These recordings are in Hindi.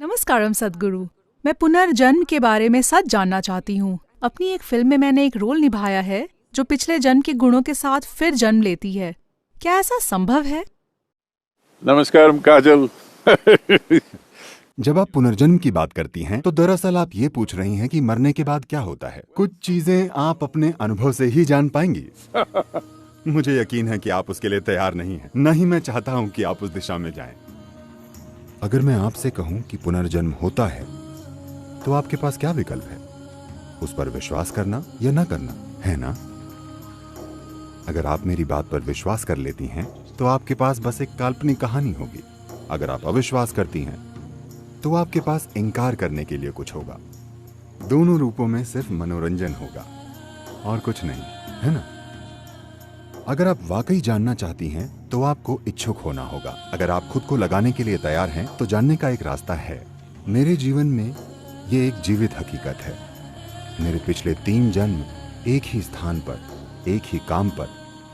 नमस्कारम सद्गुरु। मैं पुनर्जन्म के बारे में सच जानना चाहती हूँ। अपनी एक फिल्म में मैंने एक रोल निभाया है जो पिछले जन्म के गुणों के साथ फिर जन्म लेती है। क्या ऐसा संभव है? नमस्कार काजल। जब आप पुनर्जन्म की बात करती हैं तो दरअसल आप ये पूछ रही हैं कि मरने के बाद क्या होता है। कुछ चीजें आप अपने अनुभव से ही जान पाएंगी। मुझे यकीन है कि आप उसके लिए तैयार नहीं हैं। न ही मैं चाहता हूं कि आप उस दिशा में जाएं। अगर मैं आपसे कहूं कि पुनर्जन्म होता है तो आपके पास क्या विकल्प है? उस पर विश्वास करना या न करना, है ना? अगर आप मेरी बात पर विश्वास कर लेती हैं तो आपके पास बस एक काल्पनिक कहानी होगी। अगर आप अविश्वास करती हैं तो आपके पास इनकार करने के लिए कुछ होगा। दोनों रूपों में सिर्फ मनोरंजन होगा और कुछ नहीं, है ना? अगर आप वाकई जानना चाहती हैं तो आपको इच्छुक होना होगा। अगर आप खुद को लगाने के लिए तैयार हैं तो जानने का एक रास्ता है। मेरे जीवन में ये एक जीवित हकीकत है। मेरे पिछले 3 जन्म एक ही स्थान पर, एक ही काम पर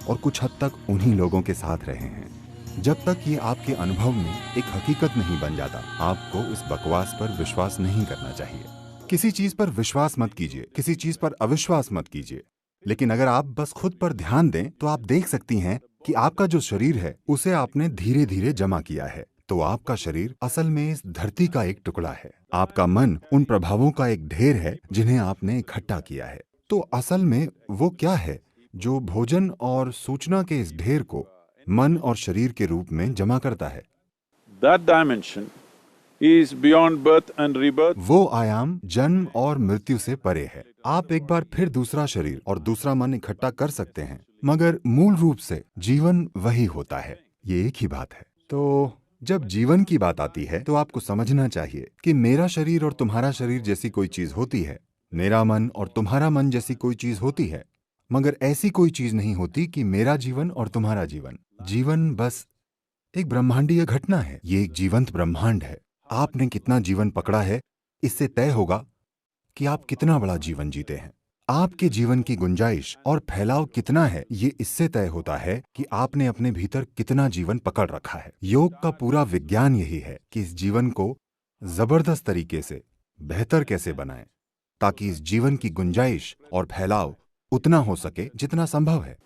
और कुछ हद तक उन्हीं लोगों के साथ रहे हैं। जब तक ये आपके अनुभव में एक हकीकत नहीं बन जाता, आपको इस बकवास पर विश्वास नहीं करना चाहिए। किसी चीज पर विश्वास मत कीजिए, किसी चीज पर अविश्वास मत कीजिए। लेकिन अगर आप बस खुद पर ध्यान दें तो आप देख सकती हैं कि आपका जो शरीर है उसे आपने धीरे धीरे जमा किया है। तो आपका शरीर असल में इस धरती का एक टुकड़ा है। आपका मन उन प्रभावों का एक ढेर है जिन्हें आपने इकट्ठा किया है। तो असल में वो क्या है जो भोजन और सूचना के इस ढेर को मन और शरीर के रूप में जमा करता है? That dimension is beyond birth and rebirth. वो आयाम जन्म और मृत्यु से परे है। आप एक बार फिर दूसरा शरीर और दूसरा मन इकट्ठा कर सकते हैं, मगर मूल रूप से जीवन वही होता है। ये एक ही बात है। तो जब जीवन की बात आती है तो आपको समझना चाहिए कि मेरा शरीर और तुम्हारा शरीर जैसी कोई चीज होती है, मेरा मन और तुम्हारा मन जैसी कोई चीज होती है, मगर ऐसी कोई चीज नहीं होती कि मेरा जीवन और तुम्हारा जीवन। जीवन बस एक ब्रह्मांडीय घटना है। ये एक जीवंत ब्रह्मांड है। आपने कितना जीवन पकड़ा है इससे तय होगा कि आप कितना बड़ा जीवन जीते हैं। आपके जीवन की गुंजाइश और फैलाव कितना है ये इससे तय होता है कि आपने अपने भीतर कितना जीवन पकड़ रखा है। योग का पूरा विज्ञान यही है कि इस जीवन को जबरदस्त तरीके से बेहतर कैसे बनाएं ताकि इस जीवन की गुंजाइश और फैलाव उतना हो सके जितना संभव है।